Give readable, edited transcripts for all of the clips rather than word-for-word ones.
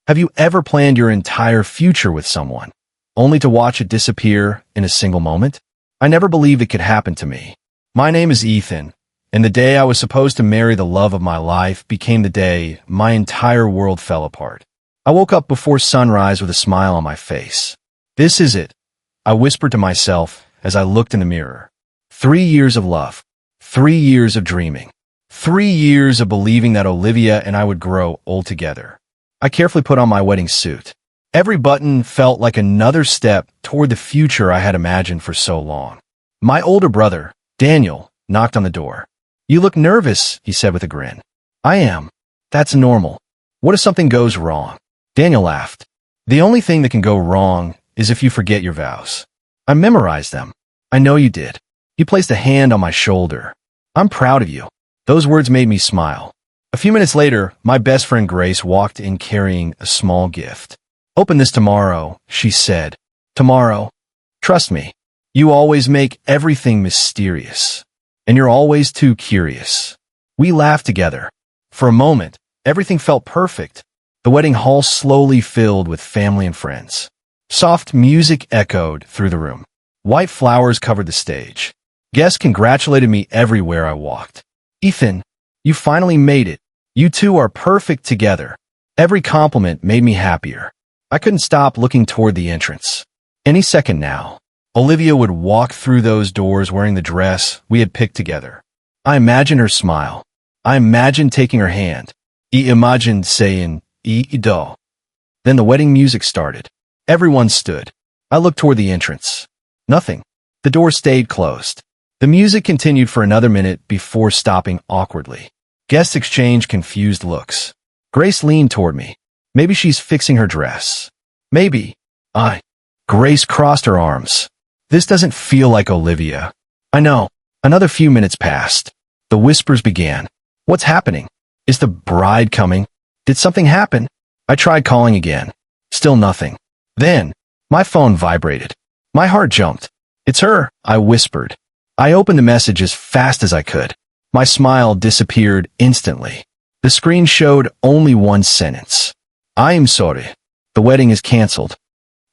Have you ever planned your entire future with someone, only to watch it disappear in a single moment? I never believed it could happen to me. My name is Ethan, and the day I was supposed to marry the love of my life became the day my entire world fell apart. I woke up before sunrise with a smile on my face. This is it, I whispered to myself as I looked in the mirror. 3 years of love. 3 years of dreaming. 3 years of believing that Olivia and I would grow old together. I carefully put on my wedding suit. Every button felt like another step toward the future I had imagined for so long. My older brother, Daniel, knocked on the door. "You look nervous," he said with a grin. "I am. That's normal. What if something goes wrong?" Daniel laughed. "The only thing that can go wrong is if you forget your vows. I memorized them." "I know you did." He placed a hand on my shoulder. "I'm proud of you." Those words made me smile. A few minutes later, my best friend Grace walked in carrying a small gift. "Open this tomorrow," she said. "Tomorrow? Trust me, you always make everything mysterious. And you're always too curious." We laughed together. For a moment, everything felt perfect. The wedding hall slowly filled with family and friends. Soft music echoed through the room. White flowers covered the stage. Guests congratulated me everywhere I walked. "Ethan, you finally made it. You two are perfect together." Every compliment made me happier. I couldn't stop looking toward the entrance. Any second now, Olivia would walk through those doors wearing the dress we had picked together. I imagined her smile. I imagined taking her hand. I imagined saying, "I do." Then the wedding music started. Everyone stood. I looked toward the entrance. Nothing. The door stayed closed. The music continued for another minute before stopping awkwardly. Guests exchanged confused looks. Grace leaned toward me. Maybe she's fixing her dress. Maybe. Grace crossed her arms. "This doesn't feel like Olivia." "I know." Another few minutes passed. The whispers began. "What's happening? Is the bride coming? Did something happen?" I tried calling again. Still nothing. Then, my phone vibrated. My heart jumped. "It's her," I whispered. I opened the message as fast as I could. My smile disappeared instantly. The screen showed only one sentence. "I am sorry. The wedding is canceled."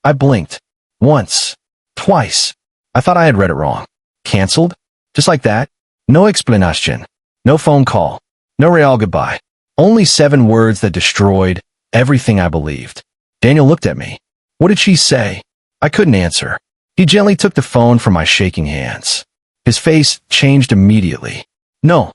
I blinked. Once. Twice. I thought I had read it wrong. Canceled? Just like that? No explanation. No phone call. No real goodbye. Only 7 words that destroyed everything I believed. Daniel looked at me. What did she say? I couldn't answer. He gently took the phone from my shaking hands. His face changed immediately. "No."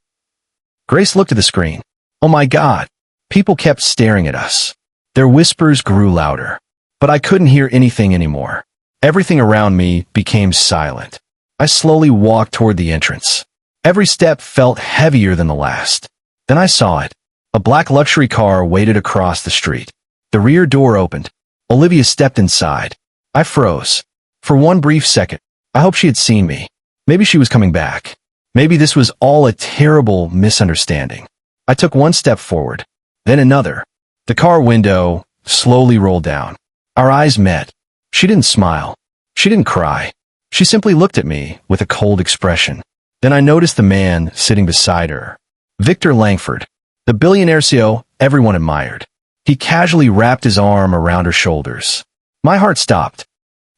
Grace looked at the screen. Oh my God. People kept staring at us. Their whispers grew louder. But I couldn't hear anything anymore. Everything around me became silent. I slowly walked toward the entrance. Every step felt heavier than the last. Then I saw it. A black luxury car waited across the street. The rear door opened. Olivia stepped inside. I froze. For one brief second, I hoped she had seen me. Maybe she was coming back. Maybe this was all a terrible misunderstanding. I took one step forward, then another. The car window slowly rolled down. Our eyes met. She didn't smile. She didn't cry. She simply looked at me with a cold expression. Then I noticed the man sitting beside her. Victor Langford, the billionaire CEO everyone admired. He casually wrapped his arm around her shoulders. My heart stopped.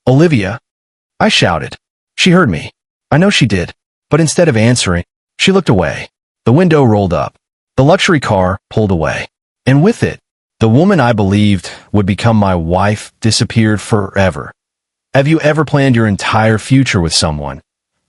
"Olivia," I shouted. She heard me. I know she did. But instead of answering, she looked away. The window rolled up. The luxury car pulled away. And with it, the woman I believed would become my wife disappeared forever. Have you ever planned your entire future with someone,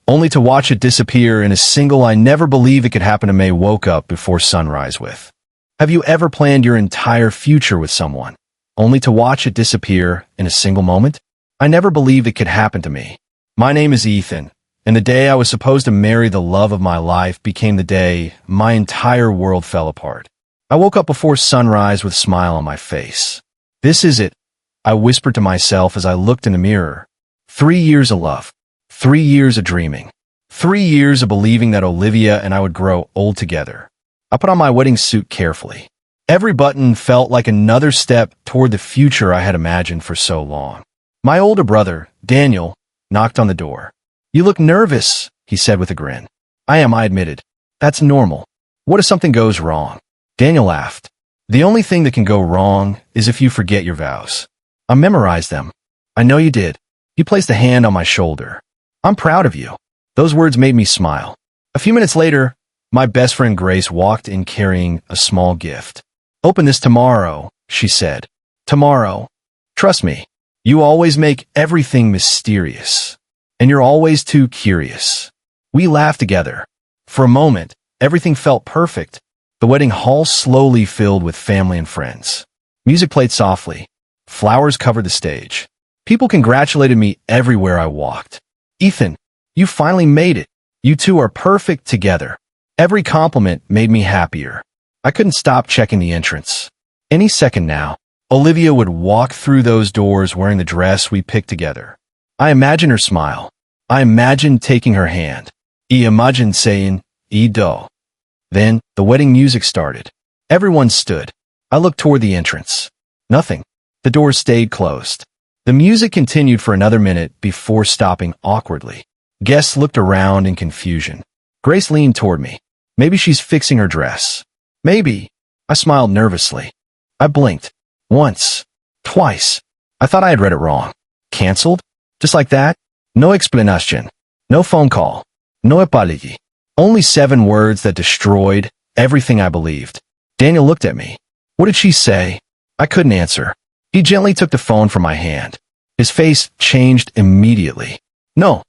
only to watch it disappear in a single "I never believe it could happen to me" woke up before sunrise with? Have you ever planned your entire future with someone, only to watch it disappear in a single moment? I never believed it could happen to me. My name is Ethan, and the day I was supposed to marry the love of my life became the day my entire world fell apart. I woke up before sunrise with a smile on my face. This is it, I whispered to myself as I looked in the mirror. 3 years of love. 3 years of dreaming. 3 years of believing that Olivia and I would grow old together. I put on my wedding suit carefully. Every button felt like another step toward the future I had imagined for so long. My older brother, Daniel, knocked on the door. "You look nervous," he said with a grin. I admitted. "That's normal. What if something goes wrong?" Daniel laughed. The only thing that can go wrong is if you forget your vows. I memorized them. I know you did. He placed a hand on my shoulder. I'm proud of you. Those words made me smile. A few minutes later, my best friend Grace walked in carrying a small gift. Open this tomorrow, she said. Tomorrow. Trust me, you always make everything mysterious. And you're always too curious. We laughed together. For a moment, everything felt perfect. The wedding hall slowly filled with family and friends. Music played softly. Flowers covered the stage. People congratulated me everywhere I walked. Ethan, you finally made it. You two are perfect together. Every compliment made me happier. I couldn't stop checking the entrance. Any second now, Olivia would walk through those doors wearing the dress we picked together. I imagined her smile. I imagined taking her hand. I imagined saying, "Ido." Then, the wedding music started. Everyone stood. I looked toward the entrance. Nothing. The doors stayed closed. The music continued for another minute before stopping awkwardly. Guests looked around in confusion. Grace leaned toward me. Maybe she's fixing her dress. Maybe. I smiled nervously. I blinked. Once. Twice. I thought I had read it wrong. Canceled? Just like that? No explanation. No phone call. No apology. Only 7 words that destroyed everything I believed. Daniel looked at me. What did she say? I couldn't answer. He gently took the phone from my hand. His face changed immediately. No.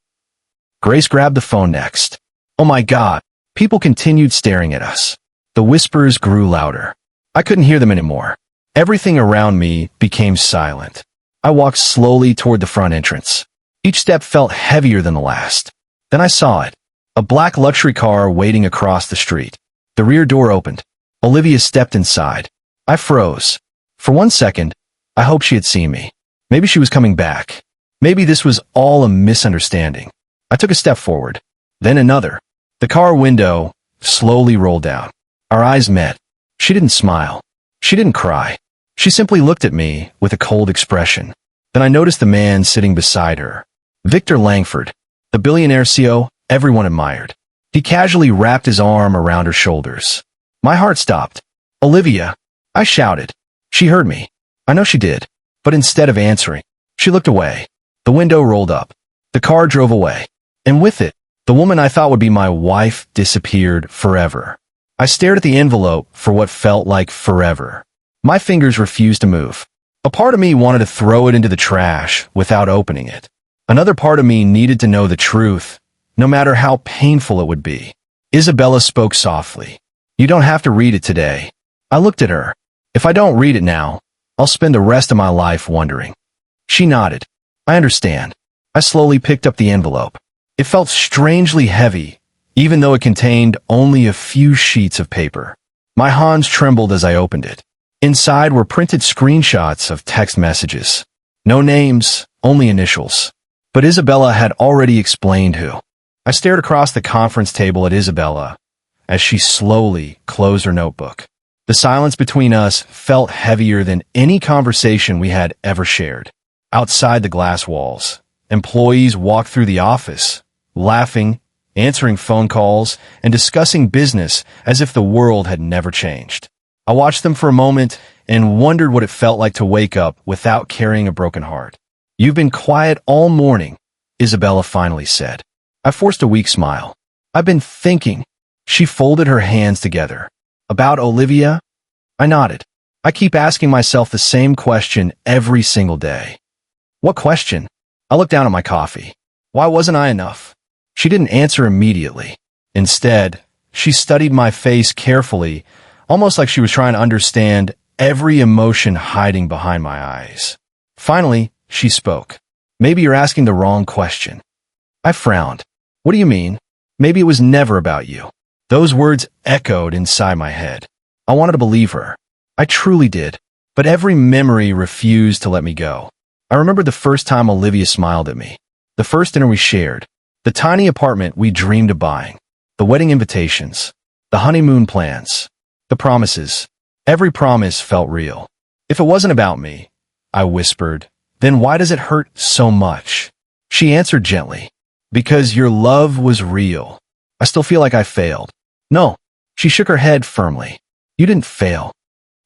Grace grabbed the phone next. Oh my God. People continued staring at us. The whispers grew louder. I couldn't hear them anymore. Everything around me became silent. I walked slowly toward the front entrance. Each step felt heavier than the last. Then I saw it. A black luxury car waiting across the street. The rear door opened. Olivia stepped inside. I froze. For 1 second, I hoped she had seen me. Maybe she was coming back. Maybe this was all a misunderstanding. I took a step forward. Then another. The car window slowly rolled down. Our eyes met. She didn't smile. She didn't cry. She simply looked at me with a cold expression. Then I noticed the man sitting beside her. Victor Langford, the billionaire CEO everyone admired. He casually wrapped his arm around her shoulders. My heart stopped. Olivia, I shouted. She heard me. I know she did. But instead of answering, she looked away. The window rolled up. The car drove away. And with it, the woman I thought would be my wife disappeared forever. I stared at the envelope for what felt like forever. My fingers refused to move. A part of me wanted to throw it into the trash without opening it. Another part of me needed to know the truth, no matter how painful it would be. Isabella spoke softly. You don't have to read it today. I looked at her. If I don't read it now, I'll spend the rest of my life wondering. She nodded. I understand. I slowly picked up the envelope. It felt strangely heavy, even though it contained only a few sheets of paper. My hands trembled as I opened it. Inside were printed screenshots of text messages. No names, only initials. But Isabella had already explained who. I stared across the conference table at Isabella as she slowly closed her notebook. The silence between us felt heavier than any conversation we had ever shared. Outside the glass walls, employees walked through the office, laughing, answering phone calls, and discussing business as if the world had never changed. I watched them for a moment and wondered what it felt like to wake up without carrying a broken heart. You've been quiet all morning, Isabella finally said. I forced a weak smile. I've been thinking. She folded her hands together. About Olivia? I nodded. I keep asking myself the same question every single day. What question? I looked down at my coffee. Why wasn't I enough? She didn't answer immediately. Instead, she studied my face carefully, almost like she was trying to understand every emotion hiding behind my eyes. Finally, she spoke. Maybe you're asking the wrong question. I frowned. What do you mean? Maybe it was never about you. Those words echoed inside my head. I wanted to believe her. I truly did. But every memory refused to let me go. I remembered the first time Olivia smiled at me. The first dinner we shared. The tiny apartment we dreamed of buying. The wedding invitations. The honeymoon plans. The promises. Every promise felt real. If it wasn't about me, I whispered, then why does it hurt so much? She answered gently. Because your love was real. I still feel like I failed. No. She shook her head firmly. You didn't fail.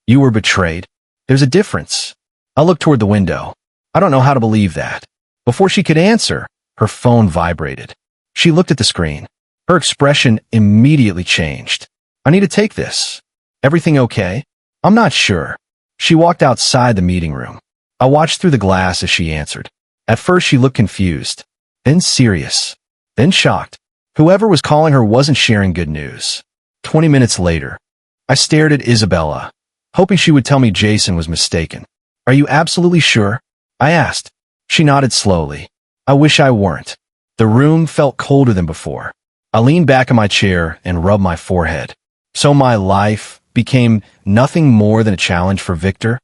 You were betrayed? There's a difference. I looked toward the window. I don't know how to believe that. Before she could answer, her phone vibrated. She looked at the screen. Her expression immediately changed. I need to take this. Everything okay? I'm not sure. She walked outside the meeting room. I watched through the glass as she answered. At first she looked confused, then serious, then shocked. Whoever was calling her wasn't sharing good news. 20 minutes later, I stared at Isabella, hoping she would tell me Jason was mistaken. Are you absolutely sure? I asked. She nodded slowly. I wish I weren't. The room felt colder than before. I leaned back in my chair and rubbed my forehead. So my life became nothing more than a challenge for Victor?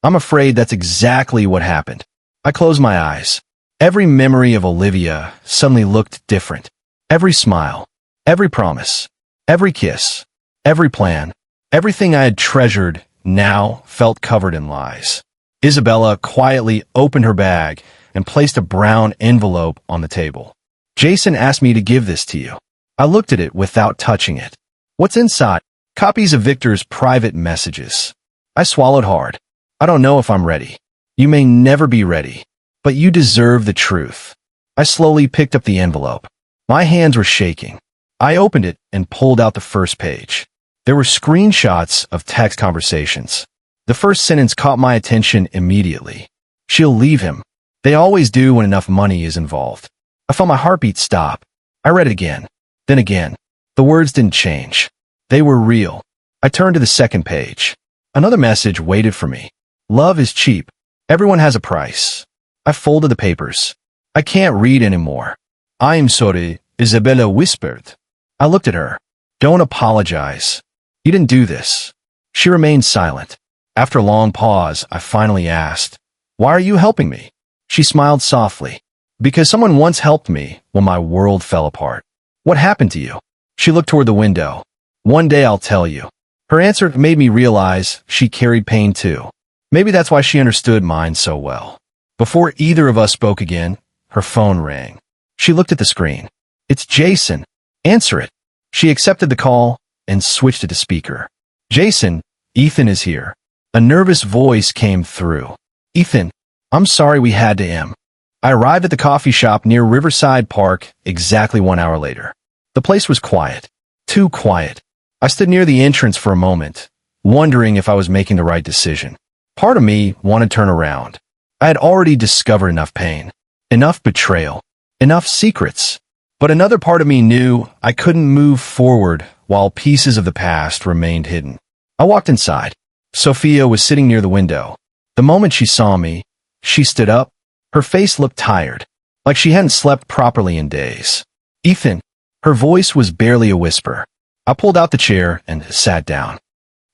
I'm afraid that's exactly what happened. I closed my eyes. Every memory of Olivia suddenly looked different. Every smile, every promise, every kiss, every plan, everything I had treasured now felt covered in lies. Isabella quietly opened her bag and placed a brown envelope on the table. Jason asked me to give this to you. I looked at it without touching it. What's inside? Copies of Victor's private messages. I swallowed hard. I don't know if I'm ready. You may never be ready, but you deserve the truth. I slowly picked up the envelope. My hands were shaking. I opened it and pulled out the first page. There were screenshots of text conversations. The first sentence caught my attention immediately. She'll leave him. They always do when enough money is involved. I felt my heartbeat stop. I read it again. Then again. The words didn't change. They were real. I turned to the second page. Another message waited for me. Love is cheap. Everyone has a price. I folded the papers. I can't read anymore. I'm sorry, Isabella whispered. I looked at her. Don't apologize. You didn't do this. She remained silent. After a long pause, I finally asked, why are you helping me? She smiled softly. Because someone once helped me when my world fell apart. What happened to you? She looked toward the window. One day I'll tell you. Her answer made me realize she carried pain too. Maybe that's why she understood mine so well. Before either of us spoke again, her phone rang. She looked at the screen. It's Jason. Answer it. She accepted the call and switched it to speaker. Jason, Ethan is here. A nervous voice came through. Ethan, I'm sorry we had to end. I arrived at the coffee shop near Riverside Park exactly 1 hour later. The place was quiet. Too quiet. I stood near the entrance for a moment, wondering if I was making the right decision. Part of me wanted to turn around. I had already discovered enough pain, enough betrayal, enough secrets. But another part of me knew I couldn't move forward while pieces of the past remained hidden. I walked inside. Sophia was sitting near the window. The moment she saw me, she stood up. Her face looked tired, like she hadn't slept properly in days. Ethan, her voice was barely a whisper. I pulled out the chair and sat down.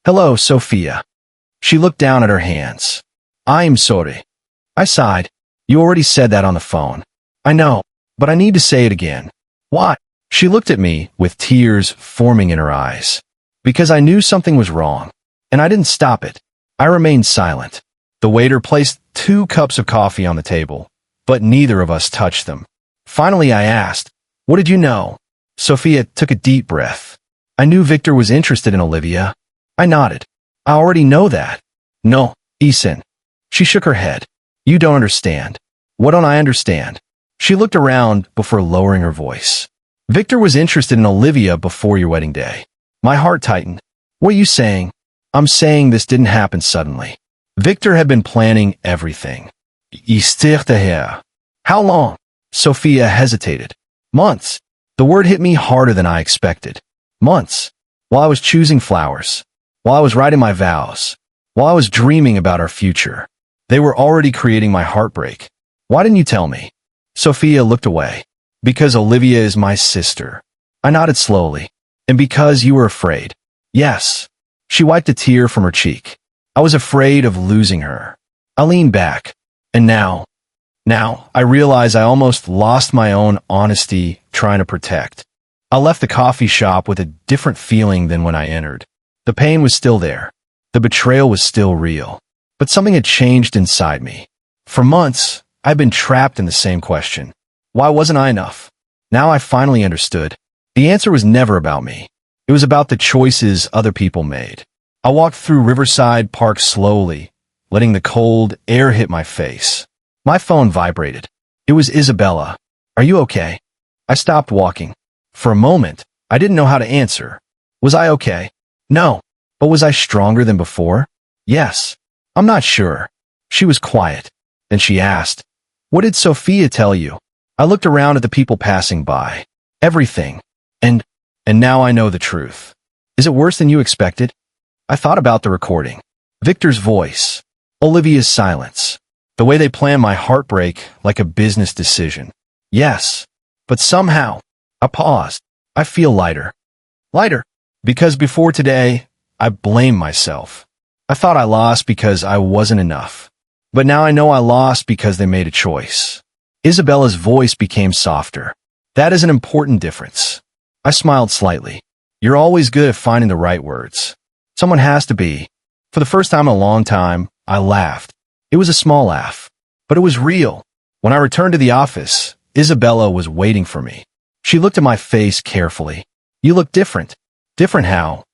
Hello, Sophia. She looked down at her hands. I'm sorry. I sighed. You already said that on the phone. I know, but I need to say it again. Why? She looked at me with tears forming in her eyes. Because I knew something was wrong, and I didn't stop it. I remained silent. The waiter placed 2 cups of coffee on the table, but neither of us touched them. Finally, I asked, what did you know? Sophia took a deep breath. I knew Victor was interested in Olivia. I nodded. I already know that. No, Ethan. She shook her head. You don't understand. What don't I understand? She looked around before lowering her voice. Victor was interested in Olivia before your wedding day. My heart tightened. What are you saying? I'm saying this didn't happen suddenly. Victor had been planning everything. How long? Sophia hesitated. Months. The word hit me harder than I expected. Months. While I was choosing flowers. While I was writing my vows. While I was dreaming about our future. They were already creating my heartbreak. Why didn't you tell me? Sophia looked away. Because Olivia is my sister. I nodded slowly. And because you were afraid. Yes. She wiped a tear from her cheek. I was afraid of losing her. I leaned back. And now I realize I almost lost my own honesty trying to protect. I left the coffee shop with a different feeling than when I entered. The pain was still there. The betrayal was still real. But something had changed inside me. For months, I'd been trapped in the same question. Why wasn't I enough? Now I finally understood. The answer was never about me. It was about the choices other people made. I walked through Riverside Park slowly, letting the cold air hit my face. My phone vibrated. It was Isabella. Are you okay? I stopped walking. For a moment, I didn't know how to answer. Was I okay? No. But was I stronger than before? Yes. I'm not sure. She was quiet. Then she asked, "What did Sophia tell you?" I looked around at the people passing by. Everything. And now I know the truth. Is it worse than you expected? I thought about the recording. Victor's voice. Olivia's silence. The way they planned my heartbreak like a business decision. Yes. But somehow, I paused. I feel lighter. Lighter. Because before today, I blamed myself. I thought I lost because I wasn't enough. But now I know I lost because they made a choice. Isabella's voice became softer. That is an important difference. I smiled slightly. You're always good at finding the right words. Someone has to be. For the first time in a long time, I laughed. It was a small laugh, but it was real. When I returned to the office, Isabella was waiting for me. She looked at my face carefully. You look different. Different how?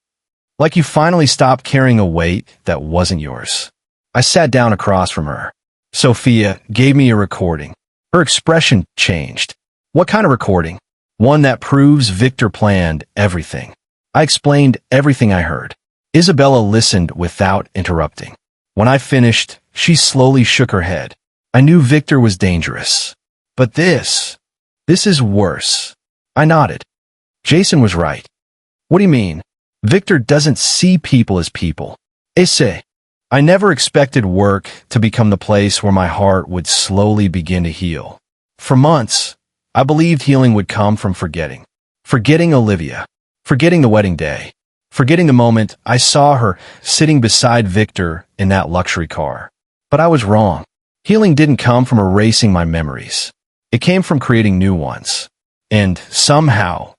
Like you finally stopped carrying a weight that wasn't yours. I sat down across from her. Sophia gave me a recording. Her expression changed. What kind of recording? One that proves Victor planned everything. I explained everything I heard. Isabella listened without interrupting. When I finished, she slowly shook her head. I knew Victor was dangerous. But this is worse. I nodded. Jason was right. What do you mean? Victor doesn't see people as people. Esse. I never expected work to become the place where my heart would slowly begin to heal. For months, I believed healing would come from forgetting. Forgetting Olivia. Forgetting the wedding day. Forgetting the moment I saw her sitting beside Victor in that luxury car. But I was wrong. Healing didn't come from erasing my memories. It came from creating new ones. And somehow,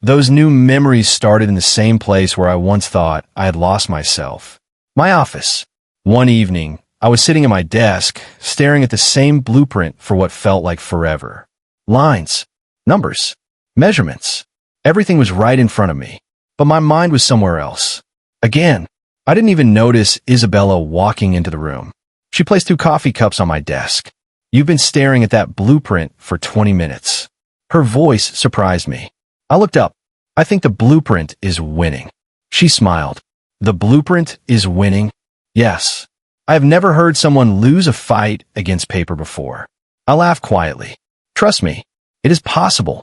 those new memories started in the same place where I once thought I had lost myself. My office. One evening, I was sitting at my desk, staring at the same blueprint for what felt like forever. Lines, numbers, measurements. Everything was right in front of me, but my mind was somewhere else. Again, I didn't even notice Isabella walking into the room. She placed 2 coffee cups on my desk. You've been staring at that blueprint for 20 minutes. Her voice surprised me. I looked up. I think the blueprint is winning. She smiled. The blueprint is winning? Yes. I have never heard someone lose a fight against paper before. I laughed quietly. Trust me, it is possible.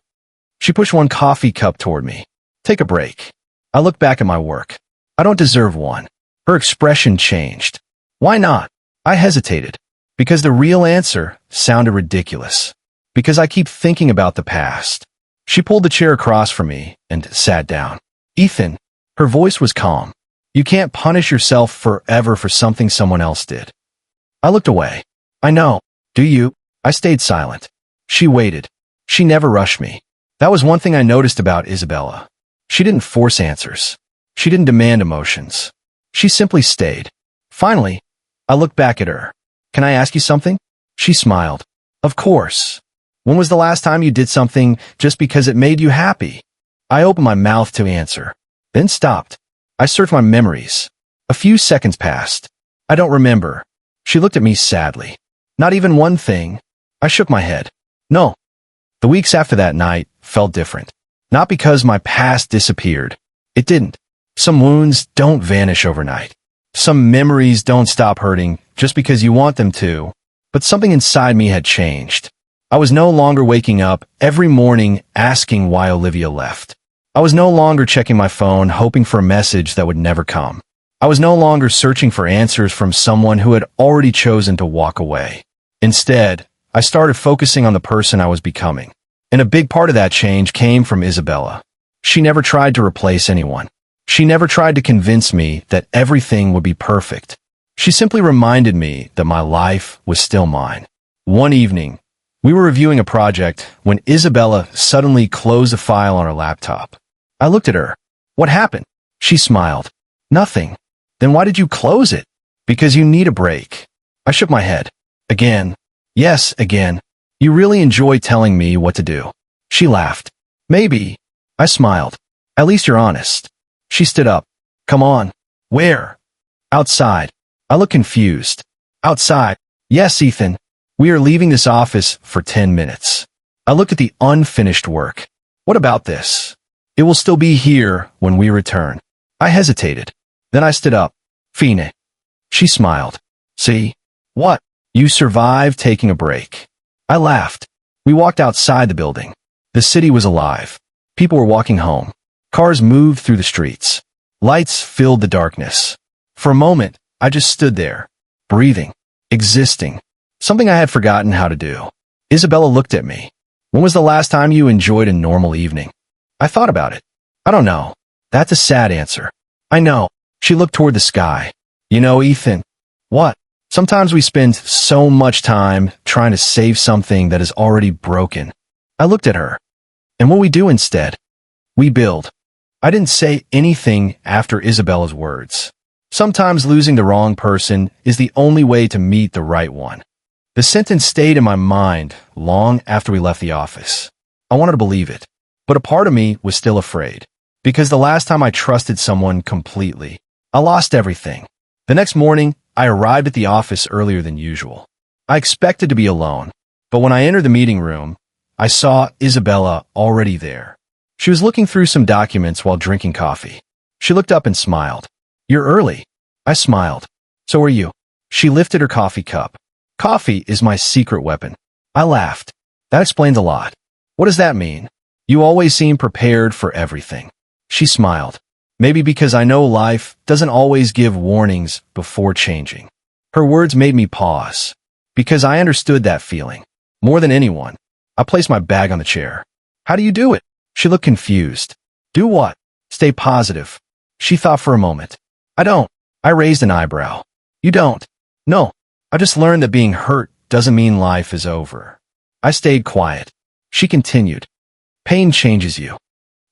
She pushed 1 coffee cup toward me. Take a break. I looked back at my work. I don't deserve one. Her expression changed. Why not? I hesitated. Because the real answer sounded ridiculous. Because I keep thinking about the past. She pulled the chair across from me and sat down. Ethan, her voice was calm. You can't punish yourself forever for something someone else did. I looked away. I know. Do you? I stayed silent. She waited. She never rushed me. That was one thing I noticed about Isabella. She didn't force answers. She didn't demand emotions. She simply stayed. Finally, I looked back at her. Can I ask you something? She smiled. Of course. When was the last time you did something just because it made you happy? I opened my mouth to answer, then stopped. I searched my memories. A few seconds passed. I don't remember. She looked at me sadly. Not even one thing. I shook my head. No. The weeks after that night felt different. Not because my past disappeared. It didn't. Some wounds don't vanish overnight. Some memories don't stop hurting just because you want them to. But something inside me had changed. I was no longer waking up every morning asking why Olivia left. I was no longer checking my phone hoping for a message that would never come. I was no longer searching for answers from someone who had already chosen to walk away. Instead, I started focusing on the person I was becoming. And a big part of that change came from Isabella. She never tried to replace anyone. She never tried to convince me that everything would be perfect. She simply reminded me that my life was still mine. One evening, we were reviewing a project when Isabella suddenly closed a file on her laptop. I looked at her. What happened? She smiled. Nothing. Then why did you close it? Because you need a break. I shook my head. Again. Yes, again. You really enjoy telling me what to do. She laughed. Maybe. I smiled. At least you're honest. She stood up. Come on. Where? Outside. I look confused. Outside. Yes, Ethan. We are leaving this office for 10 minutes. I look at the unfinished work. What about this? It will still be here when we return. I hesitated. Then I stood up. Fine. She smiled. See? What? You survived taking a break. I laughed. We walked outside the building. The city was alive. People were walking home. Cars moved through the streets. Lights filled the darkness. For a moment, I just stood there, breathing, existing, something I had forgotten how to do. Isabella looked at me. When was the last time you enjoyed a normal evening? I thought about it. I don't know. That's a sad answer. I know. She looked toward the sky. You know, Ethan. What? Sometimes we spend so much time trying to save something that is already broken. I looked at her. And what we do instead? We build. I didn't say anything after Isabella's words. Sometimes losing the wrong person is the only way to meet the right one. The sentence stayed in my mind long after we left the office. I wanted to believe it, but a part of me was still afraid. Because the last time I trusted someone completely, I lost everything. The next morning, I arrived at the office earlier than usual. I expected to be alone, but when I entered the meeting room, I saw Isabella already there. She was looking through some documents while drinking coffee. She looked up and smiled. You're early. I smiled. So are you. She lifted her coffee cup. Coffee is my secret weapon. I laughed. That explains a lot. What does that mean? You always seem prepared for everything. She smiled. Maybe because I know life doesn't always give warnings before changing. Her words made me pause. Because I understood that feeling. More than anyone. I placed my bag on the chair. How do you do it? She looked confused. Do what? Stay positive. She thought for a moment. I don't. I raised an eyebrow. You don't. No. I just learned that being hurt doesn't mean life is over. I stayed quiet. She continued. Pain changes you.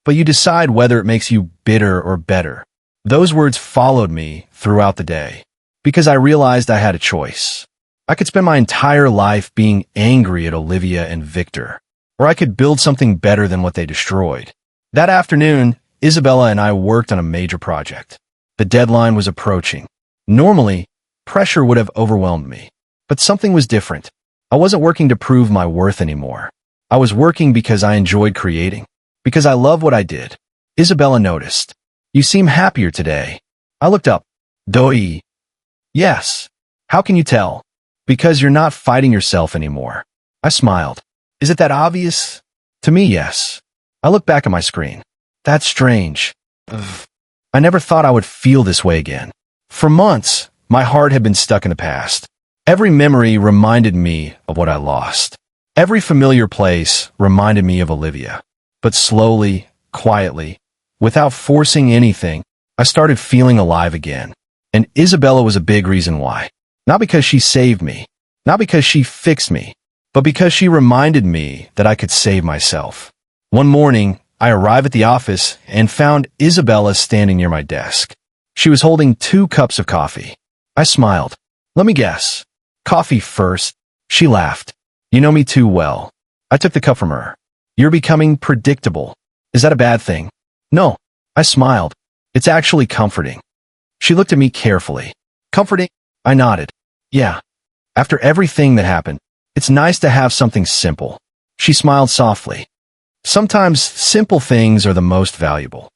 But you decide whether it makes you bitter or better. Those words followed me throughout the day. Because I realized I had a choice. I could spend my entire life being angry at Olivia and Victor. Or I could build something better than what they destroyed. That afternoon, Isabella and I worked on a major project. The deadline was approaching. Normally, pressure would have overwhelmed me. But something was different. I wasn't working to prove my worth anymore. I was working because I enjoyed creating. Because I love what I did. Isabella noticed. You seem happier today. I looked up. Doi. Yes. How can you tell? Because you're not fighting yourself anymore. I smiled. Is it that obvious? To me, yes. I looked back at my screen. That's strange. Ugh. I never thought I would feel this way again. For months, my heart had been stuck in the past. Every memory reminded me of what I lost. Every familiar place reminded me of Olivia. But slowly, quietly, without forcing anything, I started feeling alive again. And Isabella was a big reason why. Not because she saved me. Not because she fixed me. But because she reminded me that I could save myself. One morning, I arrived at the office and found Isabella standing near my desk. She was holding 2 cups of coffee. I smiled. Let me guess. Coffee first. She laughed. You know me too well. I took the cup from her. You're becoming predictable. Is that a bad thing? No. I smiled. It's actually comforting. She looked at me carefully. Comforting? I nodded. Yeah. After everything that happened, it's nice to have something simple. She smiled softly. Sometimes simple things are the most valuable.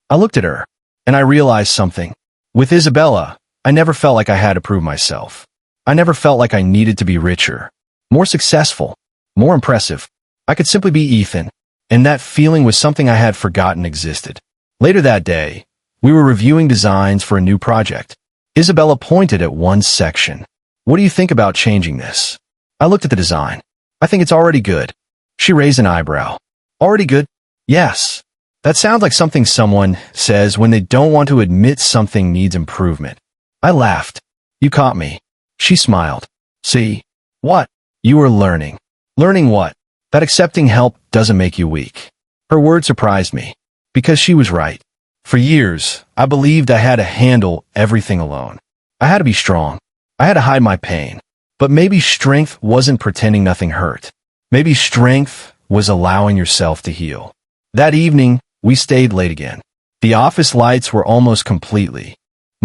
I looked at her, and I realized something. With Isabella, I never felt like I had to prove myself. I never felt like I needed to be richer, more successful, more impressive. I could simply be Ethan, and that feeling was something I had forgotten existed. Later that day, we were reviewing designs for a new project. Isabella pointed at one section. What do you think about changing this? I looked at the design. I think it's already good. She raised an eyebrow. Already good? Yes. That sounds like something someone says when they don't want to admit something needs improvement. I laughed. You caught me. She smiled. See? What? You were learning. Learning what? That accepting help doesn't make you weak. Her word surprised me. Because she was right. For years, I believed I had to handle everything alone. I had to be strong. I had to hide my pain. But maybe strength wasn't pretending nothing hurt. Maybe strength was allowing yourself to heal. That evening, we stayed late again. The office lights were almost completely.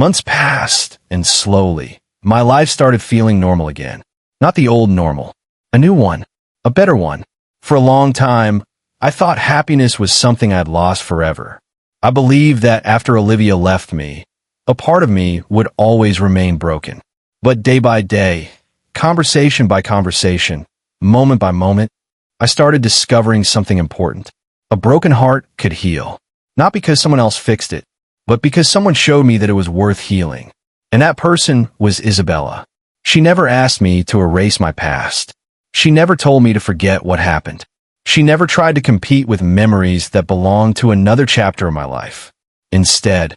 Months passed, and slowly, my life started feeling normal again. Not the old normal. A new one. A better one. For a long time, I thought happiness was something I'd lost forever. I believed that after Olivia left me, a part of me would always remain broken. But day by day, conversation by conversation, moment by moment, I started discovering something important. A broken heart could heal. Not because someone else fixed it, but because someone showed me that it was worth healing. And that person was Isabella. She never asked me to erase my past. She never told me to forget what happened. She never tried to compete with memories that belonged to another chapter of my life. Instead,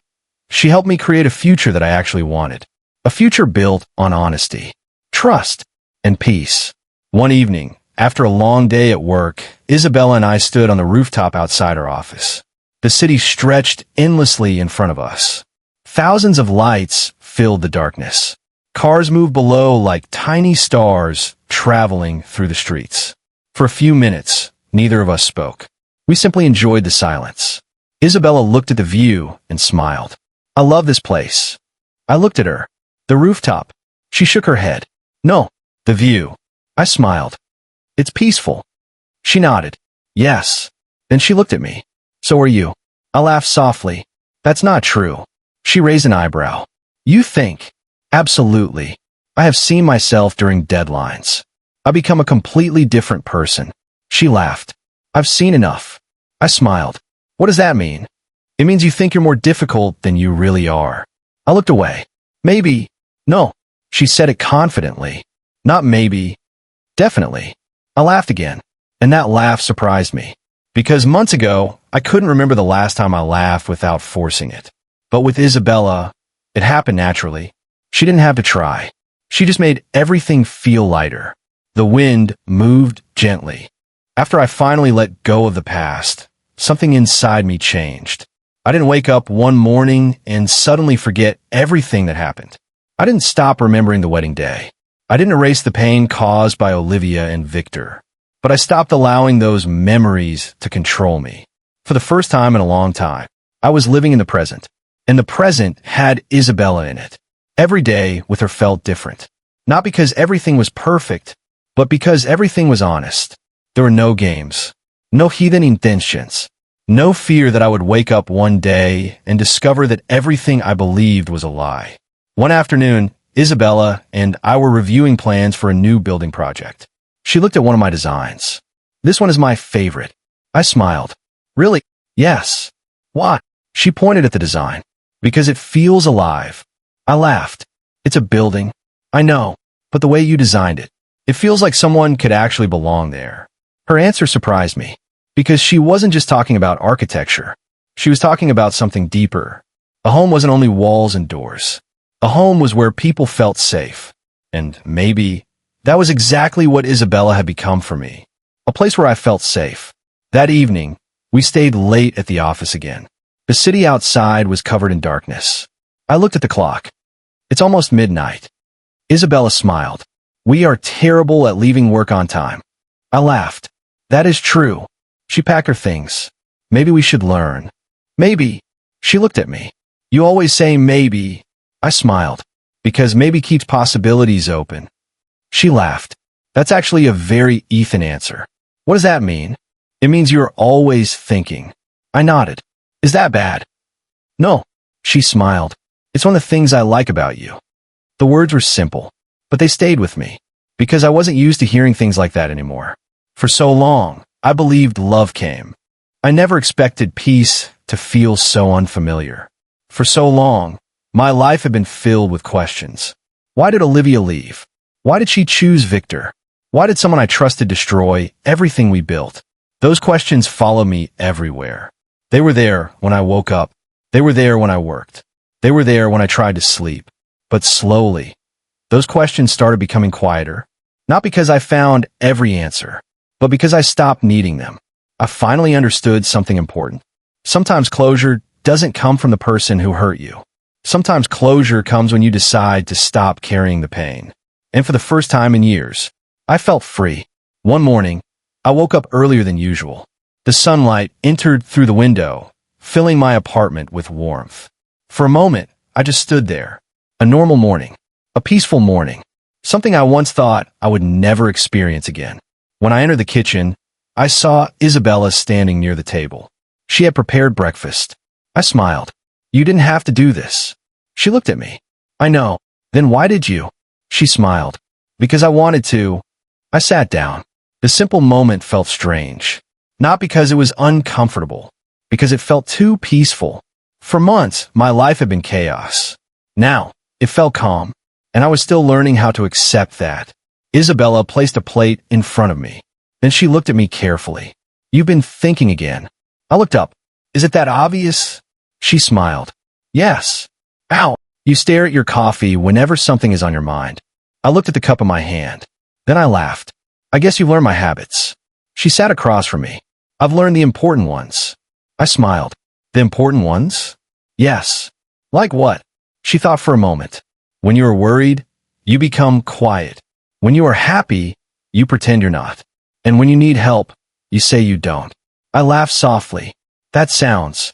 she helped me create a future that I actually wanted. A future built on honesty, trust, and peace. One evening, after a long day at work, Isabella and I stood on the rooftop outside our office. The city stretched endlessly in front of us. Thousands of lights filled the darkness. Cars moved below like tiny stars traveling through the streets. For a few minutes, neither of us spoke. We simply enjoyed the silence. Isabella looked at the view and smiled. I love this place. I looked at her. The rooftop. She shook her head. No, the view. I smiled. It's peaceful. She nodded. Yes. Then she looked at me. So are you. I laughed softly. That's not true. She raised an eyebrow. You think? Absolutely. I have seen myself during deadlines. I become a completely different person. She laughed. I've seen enough. I smiled. What does that mean? It means you think you're more difficult than you really are. I looked away. Maybe. No. She said it confidently. Not maybe. Definitely. I laughed again. And that laugh surprised me. Because months ago, I couldn't remember the last time I laughed without forcing it. But with Isabella, it happened naturally. She didn't have to try. She just made everything feel lighter. The wind moved gently. After I finally let go of the past, something inside me changed. I didn't wake up one morning and suddenly forget everything that happened. I didn't stop remembering the wedding day. I didn't erase the pain caused by Olivia and Victor. But I stopped allowing those memories to control me. For the first time in a long time, I was living in the present. And the present had Isabella in it. Every day with her felt different. Not because everything was perfect, but because everything was honest. There were no games, no hidden intentions, no fear that I would wake up one day and discover that everything I believed was a lie. One afternoon, Isabella and I were reviewing plans for a new building project. She looked at one of my designs. This one is my favorite. I smiled. Really? Yes. Why? She pointed at the design. Because it feels alive. I laughed. It's a building. I know, but the way you designed it, it feels like someone could actually belong there. Her answer surprised me, because she wasn't just talking about architecture. She was talking about something deeper. A home wasn't only walls and doors. A home was where people felt safe. And maybe that was exactly what Isabella had become for me. A place where I felt safe. That evening, we stayed late at the office again. The city outside was covered in darkness. I looked at the clock. It's almost midnight. Isabella smiled. We are terrible at leaving work on time. I laughed. That is true. She packed her things. Maybe we should learn. Maybe. She looked at me. You always say maybe. I smiled. Because maybe keeps possibilities open. She laughed. That's actually a very Ethan answer. What does that mean? It means you're always thinking. I nodded. Is that bad? No. She smiled. It's one of the things I like about you. The words were simple, but they stayed with me. Because I wasn't used to hearing things like that anymore. For so long, I believed love came. I never expected peace to feel so unfamiliar. For so long, my life had been filled with questions. Why did Olivia leave? Why did she choose Victor? Why did someone I trusted destroy everything we built? Those questions follow me everywhere. They were there when I woke up. They were there when I worked. They were there when I tried to sleep. But slowly, those questions started becoming quieter. Not because I found every answer, but because I stopped needing them. I finally understood something important. Sometimes closure doesn't come from the person who hurt you. Sometimes closure comes when you decide to stop carrying the pain. And for the first time in years, I felt free. One morning, I woke up earlier than usual. The sunlight entered through the window, filling my apartment with warmth. For a moment, I just stood there. A normal morning. A peaceful morning. Something I once thought I would never experience again. When I entered the kitchen, I saw Isabella standing near the table. She had prepared breakfast. I smiled. You didn't have to do this. She looked at me. I know. Then why did you? She smiled. Because I wanted to. I sat down. The simple moment felt strange. Not because it was uncomfortable. Because it felt too peaceful. For months, my life had been chaos. Now, it felt calm. And I was still learning how to accept that. Isabella placed a plate in front of me. Then she looked at me carefully. You've been thinking again. I looked up. Is it that obvious? She smiled. Yes. Ow. You stare at your coffee whenever something is on your mind. I looked at the cup in my hand. Then I laughed. I guess you've learned my habits. She sat across from me. I've learned the important ones. I smiled. The important ones? Yes. Like what? She thought for a moment. When you are worried, you become quiet. When you are happy, you pretend you're not. And when you need help, you say you don't. I laughed softly. That sounds.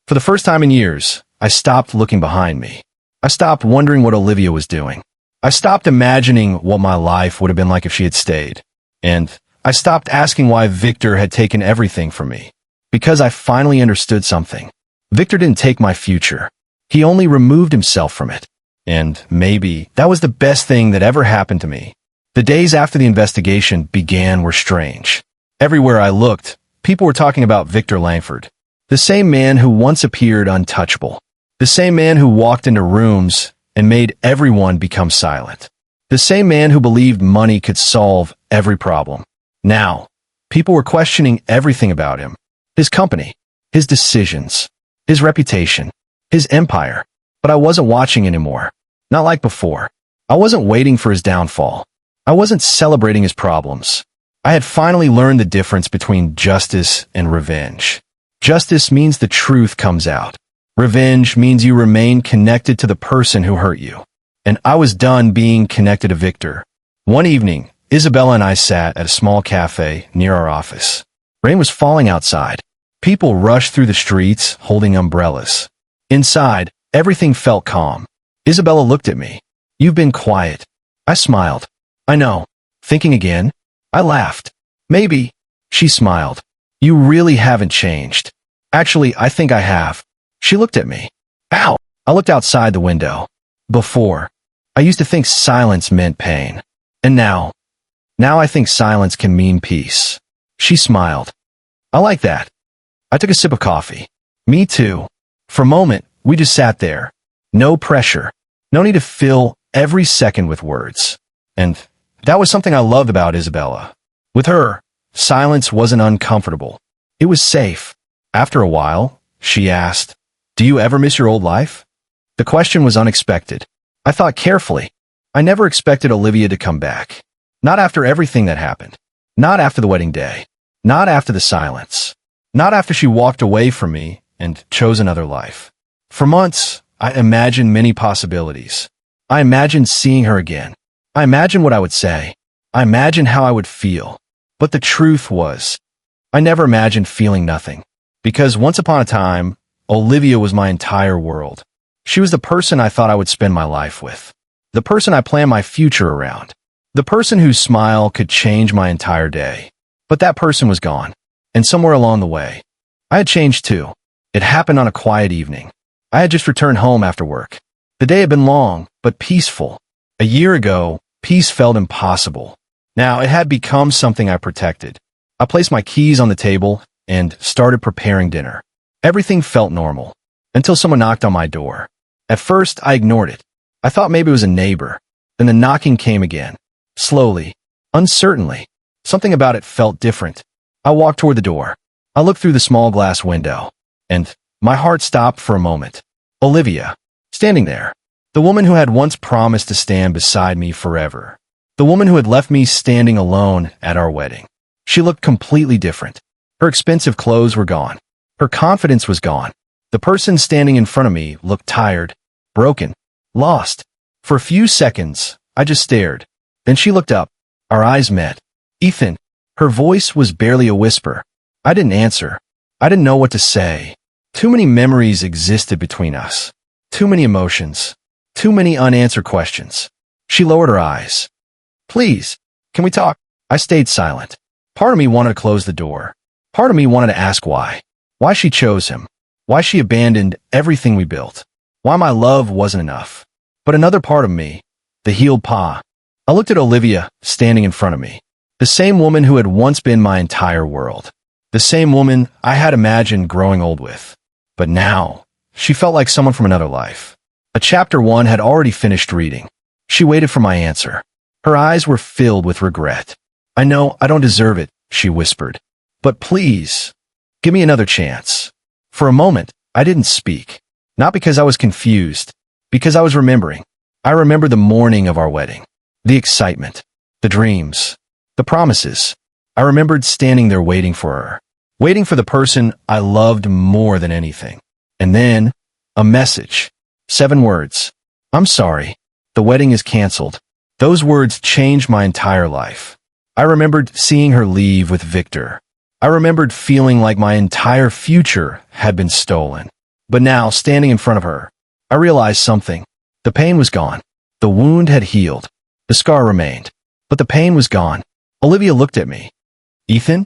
For the first time in years, I stopped looking behind me. I stopped wondering what Olivia was doing. I stopped imagining what my life would have been like if she had stayed. And I stopped asking why Victor had taken everything from me. Because I finally understood something. Victor didn't take my future. He only removed himself from it. And maybe that was the best thing that ever happened to me. The days after the investigation began were strange. Everywhere I looked, people were talking about Victor Langford. The same man who once appeared untouchable. The same man who walked into rooms and made everyone become silent. The same man who believed money could solve every problem. Now, people were questioning everything about him. His company, his decisions, his reputation, his empire. But I wasn't watching anymore. Not like before. I wasn't waiting for his downfall. I wasn't celebrating his problems. I had finally learned the difference between justice and revenge. Justice means the truth comes out. Revenge means you remain connected to the person who hurt you. And I was done being connected to Victor. One evening, Isabella and I sat at a small cafe near our office. Rain was falling outside. People rushed through the streets holding umbrellas. Inside, everything felt calm. Isabella looked at me. You've been quiet. I smiled. I know. Thinking again? I laughed. Maybe. She smiled. You really haven't changed. Actually, I think I have. She looked at me. Ow! I looked outside the window. Before, I used to think silence meant pain. And now I think silence can mean peace. She smiled. I like that. I took a sip of coffee. Me too. For a moment, we just sat there. No pressure. No need to fill every second with words. And that was something I loved about Isabella. With her, silence wasn't uncomfortable. It was safe. After a while, she asked, Do you ever miss your old life? The question was unexpected. I thought carefully. I never expected Olivia to come back. Not after everything that happened. Not after the wedding day. Not after the silence. Not after she walked away from me and chose another life. For months, I imagined many possibilities. I imagined seeing her again. I imagined what I would say. I imagined how I would feel. But the truth was, I never imagined feeling nothing. Because once upon a time, Olivia was my entire world. She was the person I thought I would spend my life with. The person I planned my future around. The person whose smile could change my entire day. But that person was gone. And somewhere along the way, I had changed too. It happened on a quiet evening. I had just returned home after work. The day had been long, but peaceful. A year ago, peace felt impossible. Now it had become something I protected. I placed my keys on the table and started preparing dinner. Everything felt normal, until someone knocked on my door. At first, I ignored it. I thought maybe it was a neighbor. Then the knocking came again. Slowly, uncertainly. Something about it felt different. I walked toward the door. I looked through the small glass window, and my heart stopped for a moment. Olivia, standing there. The woman who had once promised to stand beside me forever. The woman who had left me standing alone at our wedding. She looked completely different. Her expensive clothes were gone. Her confidence was gone. The person standing in front of me looked tired, broken, lost. For a few seconds, I just stared. Then she looked up. Our eyes met. Ethan. Her voice was barely a whisper. I didn't answer. I didn't know what to say. Too many memories existed between us. Too many emotions. Too many unanswered questions. She lowered her eyes. Please, can we talk? I stayed silent. Part of me wanted to close the door. Part of me wanted to ask why. Why she chose him. Why she abandoned everything we built. Why my love wasn't enough. But another part of me, the healed Pa. I looked at Olivia standing in front of me. The same woman who had once been my entire world. The same woman I had imagined growing old with. But now, she felt like someone from another life. A chapter 1 had already finished reading. She waited for my answer. Her eyes were filled with regret. I know I don't deserve it, she whispered. But please, give me another chance. For a moment, I didn't speak. Not because I was confused, because I was remembering. I remembered the morning of our wedding. The excitement. The dreams. The promises. I remembered standing there waiting for her. Waiting for the person I loved more than anything. And then, a message. 7 words. I'm sorry. The wedding is canceled. Those words changed my entire life. I remembered seeing her leave with Victor. I remembered feeling like my entire future had been stolen. But now, standing in front of her, I realized something. The pain was gone. The wound had healed. The scar remained. But the pain was gone. Olivia looked at me. Ethan?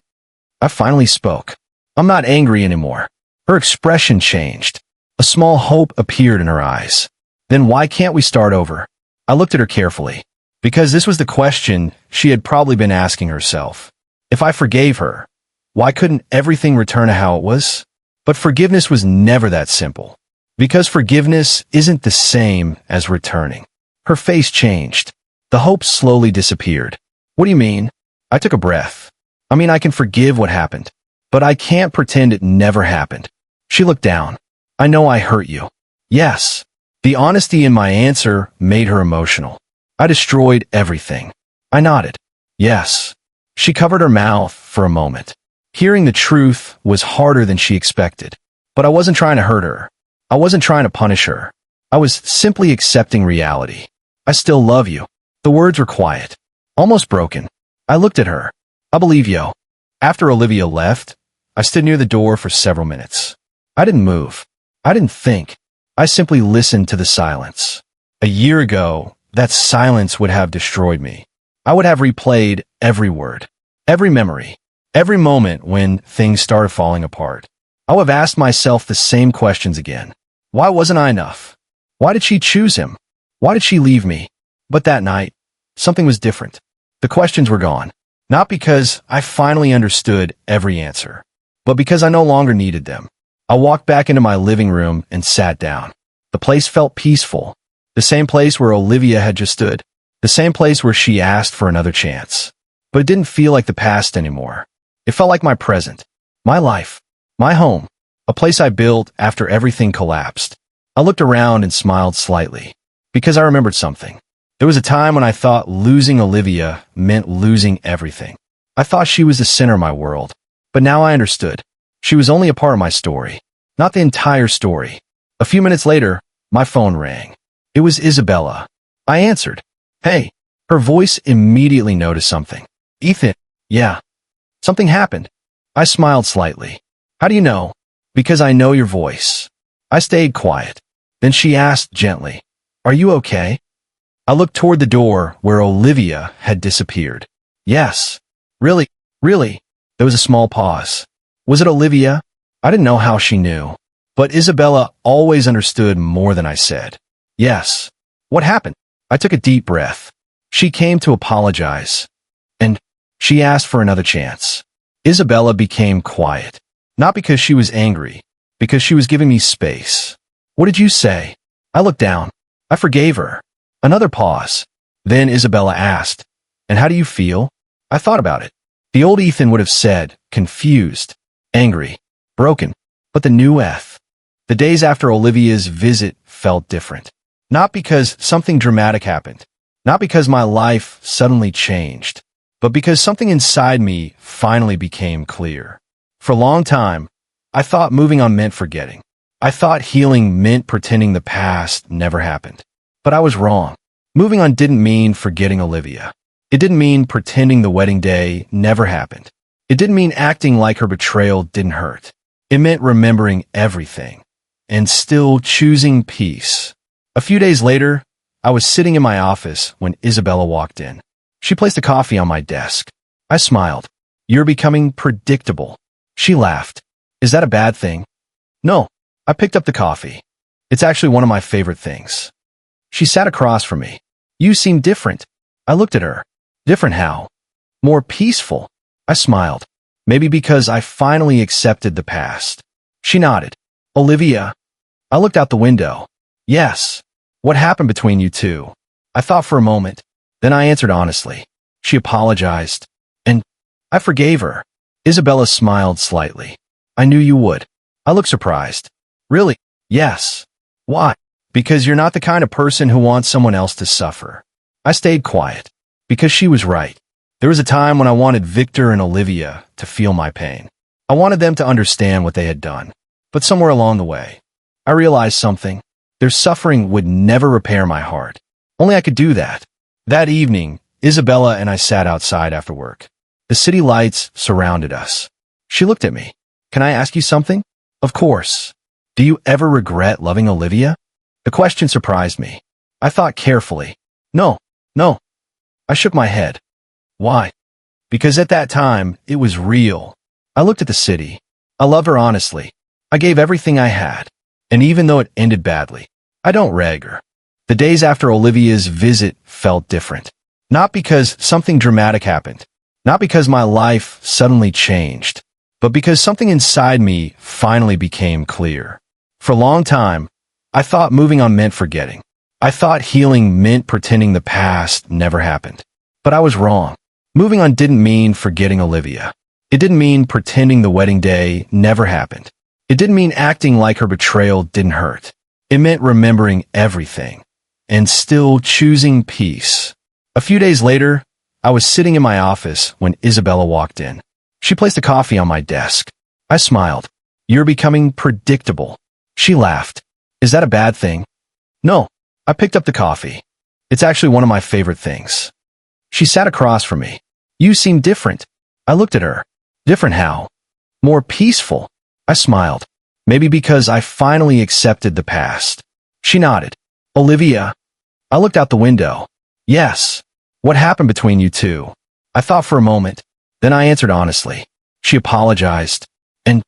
I finally spoke. I'm not angry anymore. Her expression changed. A small hope appeared in her eyes. Then why can't we start over? I looked at her carefully. Because this was the question she had probably been asking herself. If I forgave her, why couldn't everything return to how it was? But forgiveness was never that simple. Because forgiveness isn't the same as returning. Her face changed. The hope slowly disappeared. What do you mean? I took a breath. I mean, I can forgive what happened, but I can't pretend it never happened. She looked down. I know I hurt you. Yes. The honesty in my answer made her emotional. I destroyed everything. I nodded. Yes. She covered her mouth for a moment. Hearing the truth was harder than she expected. But I wasn't trying to hurt her. I wasn't trying to punish her. I was simply accepting reality. I still love you. The words were quiet. Almost broken. I looked at her. I believe you. After Olivia left, I stood near the door for several minutes. I didn't move. I didn't think. I simply listened to the silence. A year ago, that silence would have destroyed me. I would have replayed every word, every memory, every moment when things started falling apart. I would have asked myself the same questions again. Why wasn't I enough? Why did she choose him? Why did she leave me? But that night, something was different. The questions were gone. Not because I finally understood every answer, but because I no longer needed them. I walked back into my living room and sat down. The place felt peaceful. The same place where Olivia had just stood. The same place where she asked for another chance. But it didn't feel like the past anymore. It felt like my present. My life. My home. A place I built after everything collapsed. I looked around and smiled slightly. Because I remembered something. There was a time when I thought losing Olivia meant losing everything. I thought she was the center of my world. But now I understood. She was only a part of my story. Not the entire story. A few minutes later, my phone rang. It was Isabella. I answered. Hey. Her voice immediately noticed something. Ethan. Yeah. Something happened. I smiled slightly. How do you know? Because I know your voice. I stayed quiet. Then she asked gently. Are you okay? I looked toward the door where Olivia had disappeared. Yes. Really? Really? There was a small pause. Was it Olivia? I didn't know how she knew. But Isabella always understood more than I said. Yes. What happened? I took a deep breath. She came to apologize. And she asked for another chance. Isabella became quiet. Not because she was angry, because she was giving me space. What did you say? I looked down. I forgave her. Another pause. Then Isabella asked, and how do you feel? I thought about it. The old Ethan would have said, confused, angry, broken. But the new Eth. The days after Olivia's visit felt different. Not because something dramatic happened. Not because my life suddenly changed. But because something inside me finally became clear. For a long time, I thought moving on meant forgetting. I thought healing meant pretending the past never happened. But I was wrong. Moving on didn't mean forgetting Olivia. It didn't mean pretending the wedding day never happened. It didn't mean acting like her betrayal didn't hurt. It meant remembering everything. and still choosing peace. A few days later, I was sitting in my office when Isabella walked in. She placed a coffee on my desk. I smiled. "You're becoming predictable." She laughed. "Is that a bad thing?" "No." I picked up the coffee. "It's actually one of my favorite things." She sat across from me. "You seem different." I looked at her. "Different how?" "More peaceful." I smiled. "Maybe because I finally accepted the past." She nodded. "Olivia." I looked out the window. "Yes." "What happened between you two?" I thought for a moment. Then I answered honestly. She apologized. And I forgave her. Isabella smiled slightly. "I knew you would." I looked surprised. "Really?" "Yes." "Why?" "Because you're not the kind of person who wants someone else to suffer." I stayed quiet. Because she was right. There was a time when I wanted Victor and Olivia to feel my pain. I wanted them to understand what they had done. But somewhere along the way, I realized something. Their suffering would never repair my heart. Only I could do that. That evening, Isabella and I sat outside after work. The city lights surrounded us. She looked at me. "Can I ask you something?" "Of course." "Do you ever regret loving Olivia?" The question surprised me. I thought carefully. No. I shook my head. "Why?" "Because at that time, it was real." I looked at the city. I loved her honestly. I gave everything I had. And even though it ended badly, I don't rag her. The days after Olivia's visit felt different. Not because something dramatic happened. Not because my life suddenly changed. But because something inside me finally became clear. For a long time, I thought moving on meant forgetting. I thought healing meant pretending the past never happened. But I was wrong. Moving on didn't mean forgetting Olivia. It didn't mean pretending the wedding day never happened. It didn't mean acting like her betrayal didn't hurt. It meant remembering everything and still choosing peace. A few days later, I was sitting in my office when Isabella walked in. She placed a coffee on my desk. I smiled. "You're becoming predictable." She laughed. "Is that a bad thing?" "No." I picked up the coffee. "It's actually one of my favorite things." She sat across from me. "You seem different." I looked at her. "Different how?" "More peaceful." I smiled. "Maybe because I finally accepted the past." She nodded. "Olivia." I looked out the window. "Yes." "What happened between you two?" I thought for a moment. Then I answered honestly. She apologized. And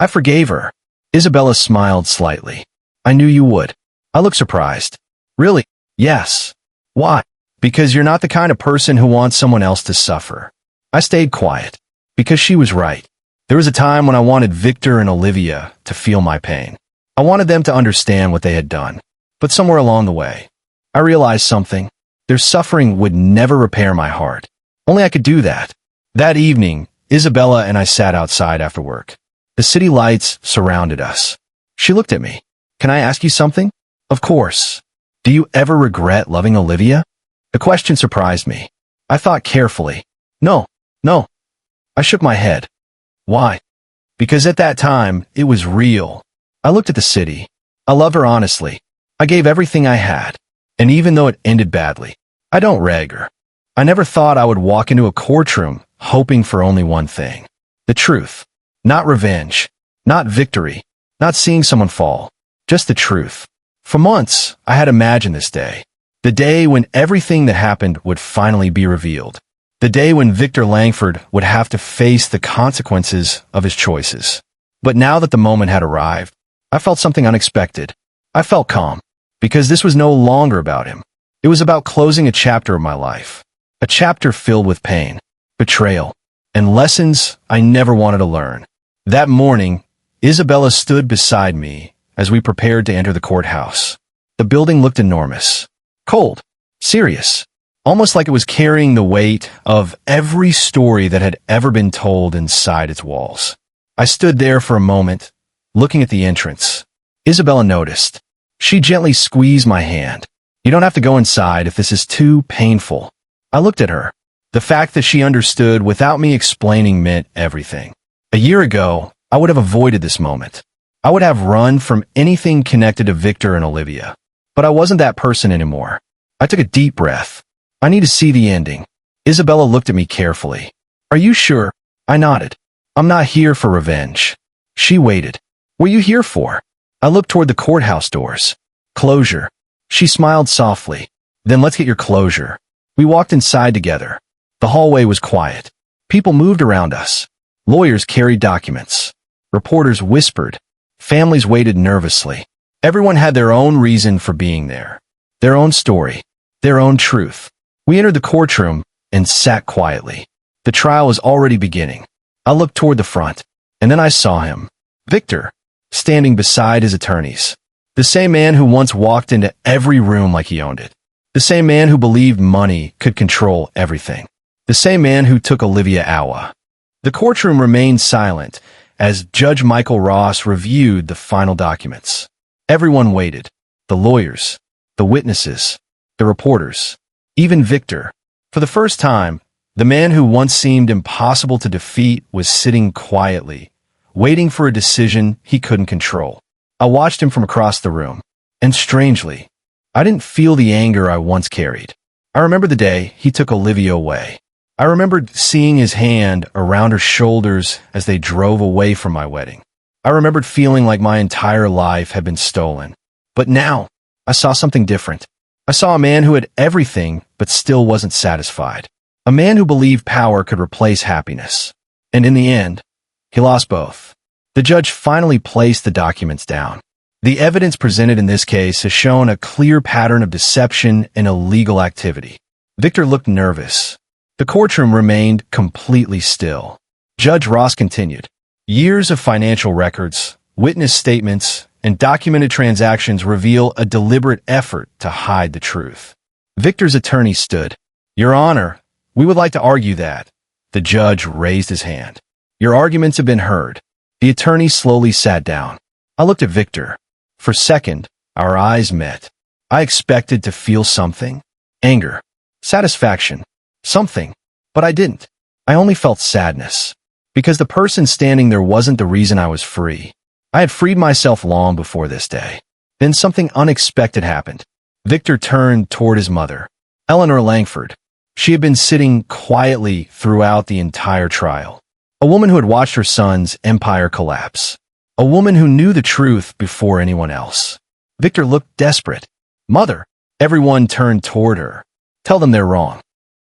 I forgave her. Isabella smiled slightly. "I knew you would." I looked surprised. "Really?" "Yes." "Why?" "Because you're not the kind of person who wants someone else to suffer." I stayed quiet. Because she was right. There was a time when I wanted Victor and Olivia to feel my pain. I wanted them to understand what they had done. But somewhere along the way, I realized something. Their suffering would never repair my heart. Only I could do that. That evening, Isabella and I sat outside after work. The city lights surrounded us. She looked at me. "Can I ask you something?" "Of course." "Do you ever regret loving Olivia?" The question surprised me. I thought carefully. No. I shook my head. "Why?" "Because at that time, it was real." I looked at the city. I loved her honestly. I gave everything I had. And even though it ended badly, I don't rag her. I never thought I would walk into a courtroom hoping for only one thing. The truth. Not revenge. Not victory. Not seeing someone fall. Just the truth. For months, I had imagined this day. The day when everything that happened would finally be revealed. The day when Victor Langford would have to face the consequences of his choices. But now that the moment had arrived, I felt something unexpected. I felt calm. Because this was no longer about him. It was about closing a chapter of my life. A chapter filled with pain, betrayal, and lessons I never wanted to learn. That morning, Isabella stood beside me as we prepared to enter the courthouse. The building looked enormous. Cold. Serious. Almost like it was carrying the weight of every story that had ever been told inside its walls. I stood there for a moment, looking at the entrance. Isabella noticed. She gently squeezed my hand. "You don't have to go inside if this is too painful." I looked at her. The fact that she understood without me explaining meant everything. A year ago, I would have avoided this moment. I would have run from anything connected to Victor and Olivia. But I wasn't that person anymore. I took a deep breath. "I need to see the ending." Isabella looked at me carefully. "Are you sure?" I nodded. "I'm not here for revenge." She waited. "What are you here for?" I looked toward the courthouse doors. Closure. She smiled softly. Then let's get your closure. We walked inside together. The hallway was quiet. People moved around us. Lawyers carried documents. Reporters whispered. Families waited nervously. Everyone had their own reason for being there. Their own story. Their own truth. We entered the courtroom and sat quietly. The trial was already beginning. I looked toward the front, and then I saw him, Victor, standing beside his attorneys. The same man who once walked into every room like he owned it. The same man who believed money could control everything. The same man who took Olivia Awa. The courtroom remained silent as Judge Michael Ross reviewed the final documents. Everyone waited. The lawyers, the witnesses, the reporters, even Victor. For the first time, the man who once seemed impossible to defeat was sitting quietly, waiting for a decision he couldn't control. I watched him from across the room, and strangely, I didn't feel the anger I once carried. I remember the day he took Olivia away. I remembered seeing his hand around her shoulders as they drove away from my wedding. I remembered feeling like my entire life had been stolen. But now, I saw something different. I saw a man who had everything but still wasn't satisfied. A man who believed power could replace happiness. And in the end, he lost both. The judge finally placed the documents down. The evidence presented in this case has shown a clear pattern of deception and illegal activity. Victor looked nervous. The courtroom remained completely still. Judge Ross continued. Years of financial records, witness statements, and documented transactions reveal a deliberate effort to hide the truth. Victor's attorney stood. Your Honor, we would like to argue that. The judge raised his hand. Your arguments have been heard. The attorney slowly sat down. I looked at Victor. For a second, our eyes met. I expected to feel something. Anger. Satisfaction. Something. But I didn't. I only felt sadness. Because the person standing there wasn't the reason I was free. I had freed myself long before this day. Then something unexpected happened. Victor turned toward his mother, Eleanor Langford. She had been sitting quietly throughout the entire trial. A woman who had watched her son's empire collapse. A woman who knew the truth before anyone else. Victor looked desperate. Mother. Everyone turned toward her. Tell them they're wrong.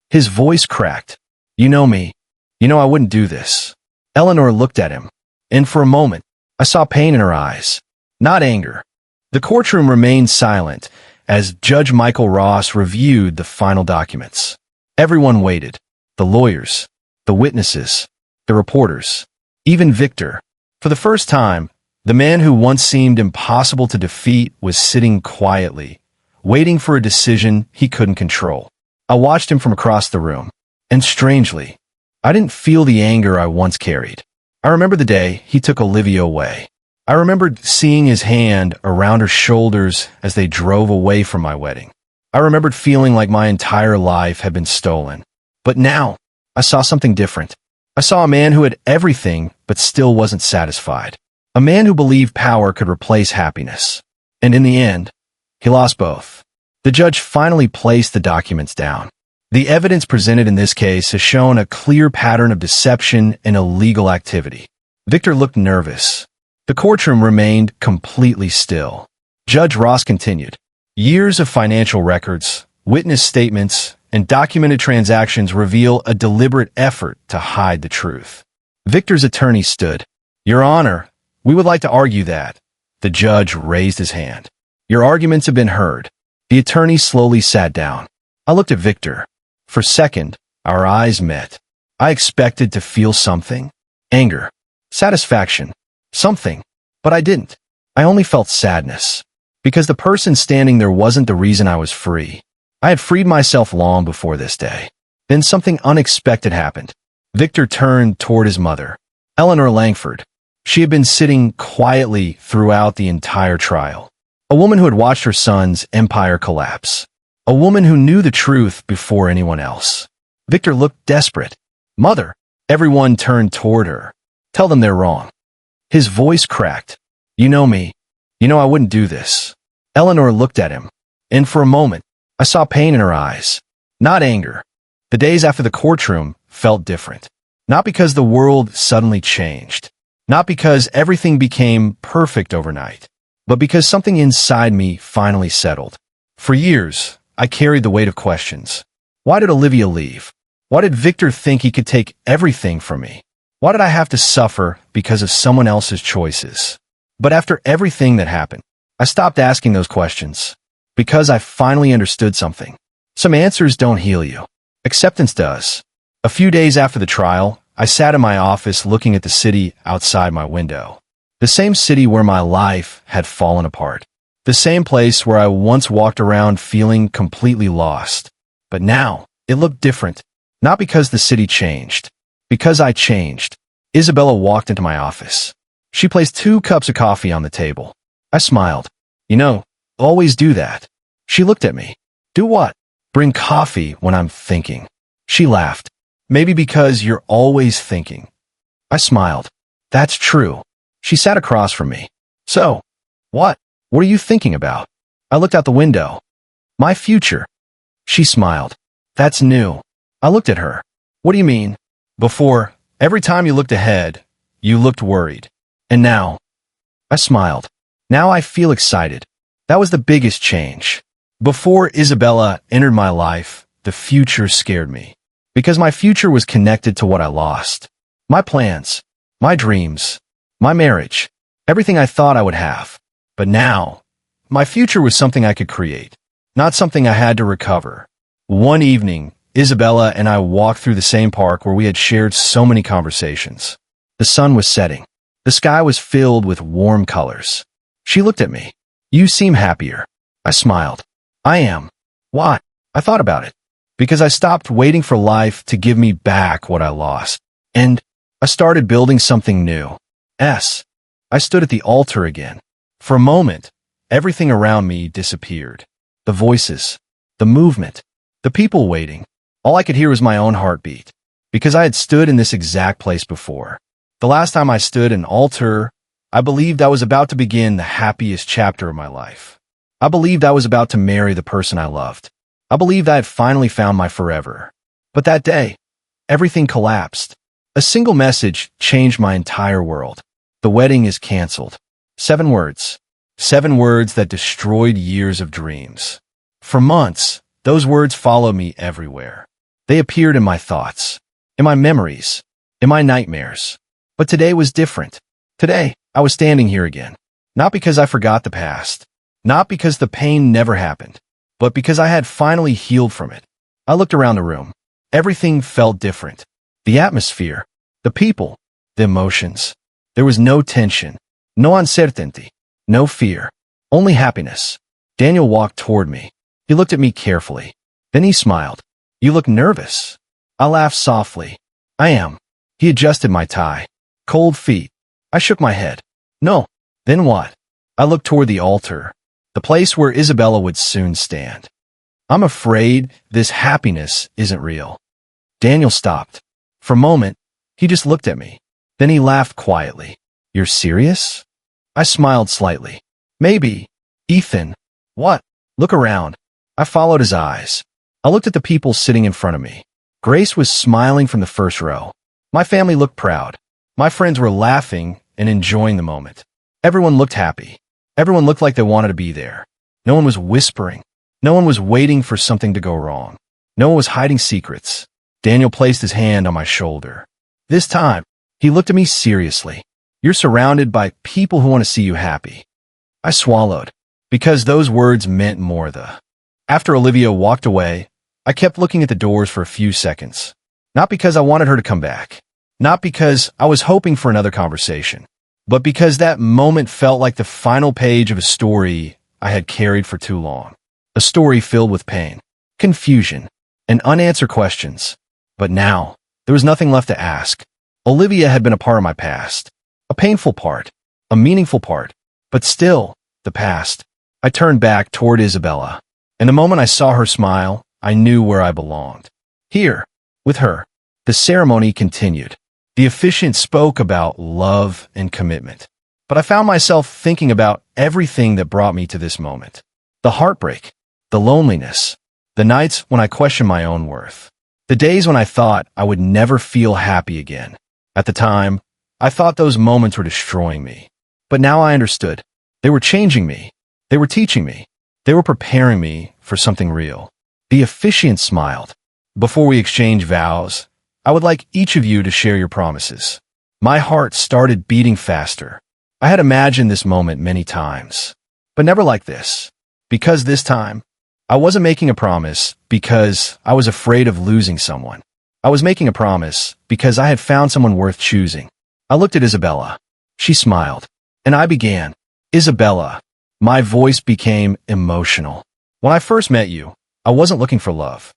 His voice cracked. You know me. You know I wouldn't do this. Eleanor looked at him, and for a moment, I saw pain in her eyes, not anger. The courtroom remained silent as Judge Michael Ross reviewed the final documents. Everyone waited. The lawyers, the witnesses, the reporters, even Victor. For the first time, the man who once seemed impossible to defeat was sitting quietly, waiting for a decision he couldn't control. I watched him from across the room, and strangely, I didn't feel the anger I once carried. I remember the day he took Olivia away. I remembered seeing his hand around her shoulders as they drove away from my wedding. I remembered feeling like my entire life had been stolen. But now, I saw something different. I saw a man who had everything but still wasn't satisfied. A man who believed power could replace happiness. And in the end, he lost both. The judge finally placed the documents down. The evidence presented in this case has shown a clear pattern of deception and illegal activity. Victor looked nervous. The courtroom remained completely still. Judge Ross continued. Years of financial records, witness statements, and documented transactions reveal a deliberate effort to hide the truth. Victor's attorney stood. Your Honor, we would like to argue that. The judge raised his hand. Your arguments have been heard. The attorney slowly sat down. I looked at Victor. For a second, our eyes met. I expected to feel something. Anger. Satisfaction. Something. But I didn't. I only felt sadness. Because the person standing there wasn't the reason I was free. I had freed myself long before this day. Then something unexpected happened. Victor turned toward his mother, Eleanor Langford. She had been sitting quietly throughout the entire trial. A woman who had watched her son's empire collapse. A woman who knew the truth before anyone else. Victor looked desperate. Mother. Everyone turned toward her. Tell them they're wrong. His voice cracked. You know me. You know I wouldn't do this. Eleanor looked at him, and for a moment, I saw pain in her eyes, not anger. The days after the courtroom felt different. Not because the world suddenly changed. Not because everything became perfect overnight. but because something inside me finally settled. For years, I carried the weight of questions. Why did Olivia leave? Why did Victor think he could take everything from me? Why did I have to suffer because of someone else's choices? But after everything that happened, I stopped asking those questions because I finally understood something. Some answers don't heal you. Acceptance does. A few days after the trial, I sat in my office looking at the city outside my window. The same city where my life had fallen apart. The same place where I once walked around feeling completely lost. But now, it looked different. Not because the city changed. Because I changed. Isabella walked into my office. She placed 2 cups of coffee on the table. I smiled. You know, always do that. She looked at me. Do what? Bring coffee when I'm thinking. She laughed. Maybe because you're always thinking. I smiled. That's true. She sat across from me. So, what? What are you thinking about? I looked out the window. My future. She smiled. That's new. I looked at her. What do you mean? Before, every time you looked ahead, you looked worried. And now? I smiled. Now I feel excited. That was the biggest change. Before Isabella entered my life, the future scared me. Because my future was connected to what I lost. My plans, my dreams, my marriage, everything I thought I would have. But now, my future was something I could create, not something I had to recover. One evening, Isabella and I walked through the same park where we had shared so many conversations. The sun was setting. The sky was filled with warm colors. She looked at me. You seem happier. I smiled. I am. Why? I thought about it. Because I stopped waiting for life to give me back what I lost. And I started building something new. I stood at the altar again. For a moment, everything around me disappeared. The voices, the movement, the people waiting. All I could hear was my own heartbeat. Because I had stood in this exact place before. The last time I stood an altar, I believed I was about to begin the happiest chapter of my life. I believed I was about to marry the person I loved. I believed I had finally found my forever. But that day, everything collapsed. A single message changed my entire world. The wedding is canceled. 7 words. 7 words that destroyed years of dreams. For months, those words followed me everywhere. They appeared in my thoughts, in my memories, in my nightmares. But today was different. Today, I was standing here again. Not because I forgot the past. Not because the pain never happened. But because I had finally healed from it. I looked around the room. Everything felt different. The atmosphere, the people, the emotions. There was no tension, no uncertainty, no fear, only happiness. Daniel walked toward me. He looked at me carefully. Then he smiled. You look nervous. I laughed softly. I am. He adjusted my tie. Cold feet. I shook my head. No. Then what? I looked toward the altar, the place where Isabella would soon stand. I'm afraid this happiness isn't real. Daniel stopped. For a moment, he just looked at me. Then he laughed quietly. You're serious? I smiled slightly. Maybe. Ethan. What? Look around. I followed his eyes. I looked at the people sitting in front of me. Grace was smiling from the first row. My family looked proud. My friends were laughing and enjoying the moment. Everyone looked happy. Everyone looked like they wanted to be there. No one was whispering. No one was waiting for something to go wrong. No one was hiding secrets. Daniel placed his hand on my shoulder. This time, he looked at me seriously. You're surrounded by people who want to see you happy. I swallowed, because those words meant more. After Olivia walked away, I kept looking at the doors for a few seconds. Not because I wanted her to come back. Not because I was hoping for another conversation. But because that moment felt like the final page of a story I had carried for too long. A story filled with pain, confusion, and unanswered questions. But now, there was nothing left to ask. Olivia had been a part of my past. A painful part. A meaningful part. But still, the past. I turned back toward Isabella. And the moment I saw her smile, I knew where I belonged. Here, with her. The ceremony continued. The officiant spoke about love and commitment. But I found myself thinking about everything that brought me to this moment. The heartbreak, the loneliness, the nights when I questioned my own worth, the days when I thought I would never feel happy again. At the time, I thought those moments were destroying me. But now I understood. They were changing me. They were teaching me. They were preparing me for something real. The officiant smiled. Before we exchange vows, I would like each of you to share your promises. My heart started beating faster. I had imagined this moment many times, but never like this. Because this time, I wasn't making a promise because I was afraid of losing someone. I was making a promise because I had found someone worth choosing. I looked at Isabella. She smiled, and I began. Isabella. My voice became emotional. When I first met you, I wasn't looking for love.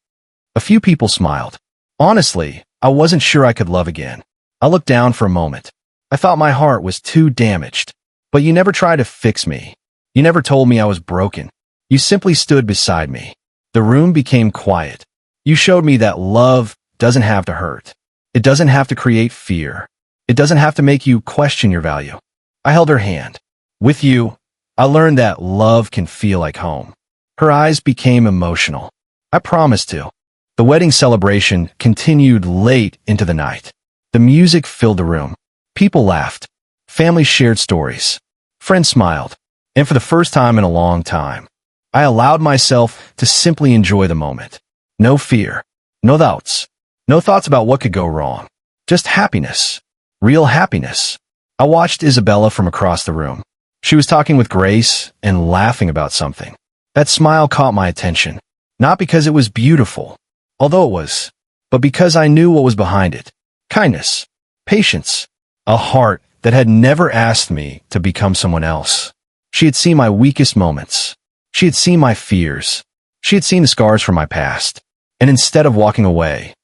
A few people smiled. Honestly, I wasn't sure I could love again. I looked down for a moment. I thought my heart was too damaged. But you never tried to fix me. You never told me I was broken. You simply stood beside me. The room became quiet. You showed me that love doesn't have to hurt. It doesn't have to create fear. It doesn't have to make you question your value. I held her hand. With you, I learned that love can feel like home. Her eyes became emotional. I promised to. The wedding celebration continued late into the night. The music filled the room. People laughed. Families shared stories. Friends smiled. And for the first time in a long time, I allowed myself to simply enjoy the moment. No fear. No doubts. No thoughts about what could go wrong. Just happiness. Real happiness. I watched Isabella from across the room. She was talking with Grace and laughing about something. That smile caught my attention. Not because it was beautiful, although it was, but because I knew what was behind it. Kindness. Patience. A heart that had never asked me to become someone else. She had seen my weakest moments. She had seen my fears. She had seen the scars from my past. And instead of walking away,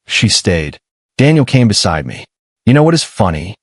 she stayed. Daniel came beside me. You know what is funny?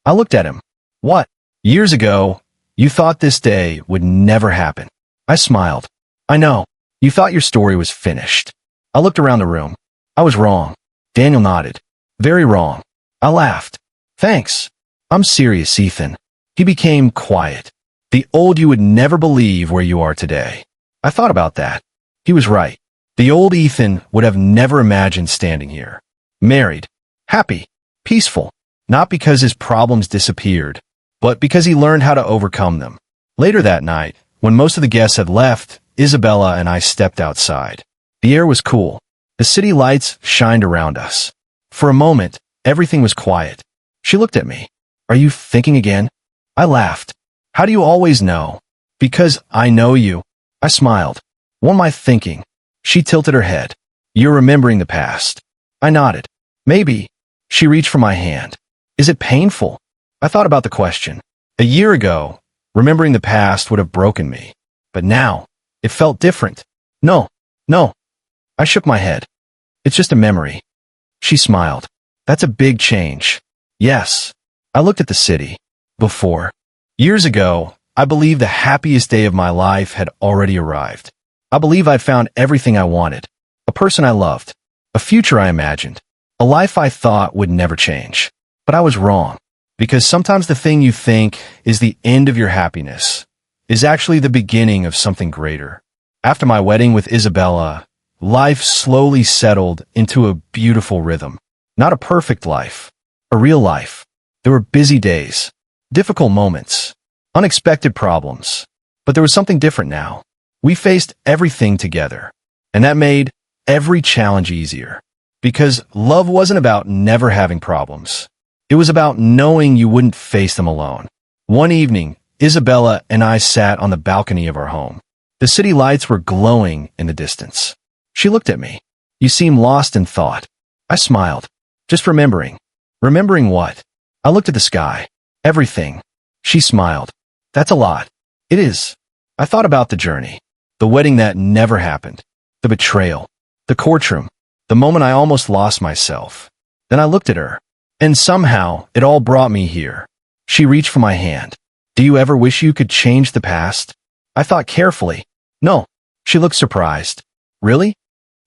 I looked at him. What? Years ago, you thought this day would never happen. I smiled. I know. You thought your story was finished. I looked around the room. I was wrong. Daniel nodded. Very wrong. I laughed. Thanks. I'm serious, Ethan. He became quiet. The old you would never believe where you are today. I thought about that. He was right. The old Ethan would have never imagined standing here. Married. Happy. Peaceful. Not because his problems disappeared, but because he learned how to overcome them. Later that night, when most of the guests had left, Isabella and I stepped outside. The air was cool. The city lights shined around us. For a moment, everything was quiet. She looked at me. Are you thinking again? I laughed. How do you always know? Because I know you. I smiled. What am I thinking? She tilted her head. You're remembering the past. I nodded. Maybe. She reached for my hand. Is it painful? I thought about the question. A year ago, remembering the past would have broken me. But now, it felt different. No. I shook my head. It's just a memory. She smiled. That's a big change. Yes. I looked at the city. Before. Years ago, I believed the happiest day of my life had already arrived. I believe I'd found everything I wanted. A person I loved. A future I imagined. A life I thought would never change. But I was wrong. Because sometimes the thing you think is the end of your happiness is actually the beginning of something greater. After my wedding with Isabella, life slowly settled into a beautiful rhythm. Not a perfect life. A real life. There were busy days. Difficult moments. Unexpected problems. But there was something different now. We faced everything together. And that made every challenge easier. Because love wasn't about never having problems. It was about knowing you wouldn't face them alone. One evening, Isabella and I sat on the balcony of our home. The city lights were glowing in the distance. She looked at me. You seem lost in thought. I smiled. Just remembering. Remembering what? I looked at the sky. Everything. She smiled. That's a lot. It is. I thought about the journey. The wedding that never happened. The betrayal. The courtroom. The moment I almost lost myself. Then I looked at her. And somehow, it all brought me here. She reached for my hand. Do you ever wish you could change the past? I thought carefully. No. She looked surprised. Really?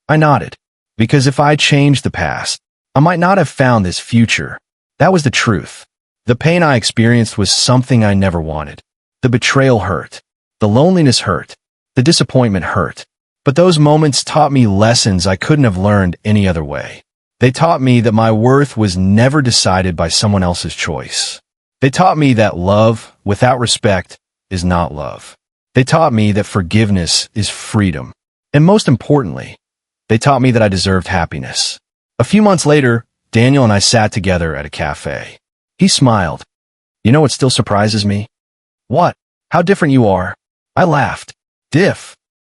I nodded. Because if I changed the past, I might not have found this future. That was the truth. The pain I experienced was something I never wanted. The betrayal hurt. The loneliness hurt. The disappointment hurt. But those moments taught me lessons I couldn't have learned any other way. They taught me that my worth was never decided by someone else's choice. They taught me that love, without respect, is not love. They taught me that forgiveness is freedom. And most importantly, they taught me that I deserved happiness. A few months later, Daniel and I sat together at a cafe. He smiled. You know what still surprises me? What? How different you are. I laughed. Diff.